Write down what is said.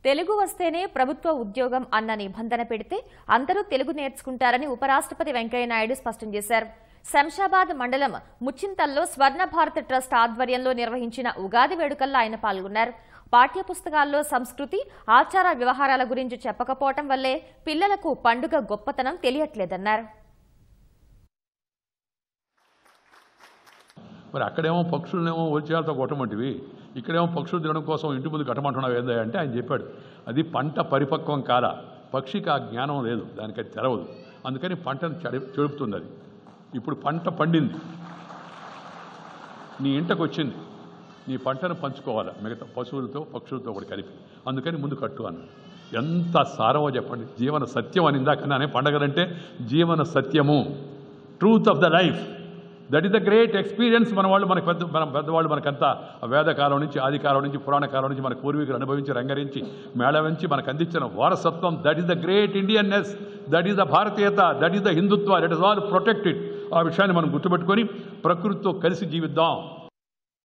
తెలుగు వస్తేనే ప్రభుత్వ ఉద్యోగం అన్న నిబంధన పెడితే అందరూ తెలుగు నేర్చుకుంటారని ఉపరాష్ట్రపతి వెంకయ్యనాయుడు స్పష్టం చేశారు. శంషాబాద్ మండలం ముచ్చింతల్లో స్వర్ణ భారత్ ట్రస్ట్ ఆధ్వర్యంలో నిర్వహించిన ఉగాది వేడుకల్లో ఆయన పాల్గొన్నారు. పాఠ్యపుస్తకాల్లో సంస్కృతి, ఆచార వ్యవహారాల గురించి చెప్పకపోవటం వల్లే పిల్లలకు పండుగ గొప్పతనం తెలియట్లేదన్నారు. మరి అక్కడేమో పక్షులనేమో వచ్చేయాలతో కొట్టమంటివి, ఇక్కడేమో పక్షులు తినడం కోసం ఇంటి ముందు కట్టమంటున్నావు ఏందా అంటే ఆయన చెప్పాడు, అది పంట పరిపక్వం కాదా, పక్షికి ఆ జ్ఞానం లేదు, దానికి అది తెరవదు, అందుకని పంటను చెడుపుతుంది. అది ఇప్పుడు పంట పండింది, నీ ఇంటకు వచ్చింది, నీ పంటను పంచుకోవాలా మిగతా పశువులతో పక్షులతో కూడా కలిపి, అందుకని ముందు కట్టు అన్నాడు. ఎంత సారమో చెప్పండి. జీవన సత్యం అని ఇందాకనే పండగలంటే జీవన సత్యము, truth of the life, that is the great experience. మన పెద్దవాళ్ళు మనకంతా వేదకాలం నుంచి, ఆదికాలం నుంచి, పురాణకాలం నుంచి మన పూర్వీకులు అనుభవించి, రంగరించి, మేళవించి మనకు అందించిన వారసత్వం. That is the great Indianness, that is the Bharatiyata, that is the Hindutva. Let us all protect it. ఆ విషయాన్ని మనం గుర్తుపెట్టుకొని ప్రకృతితో కలిసి జీవిద్దాం.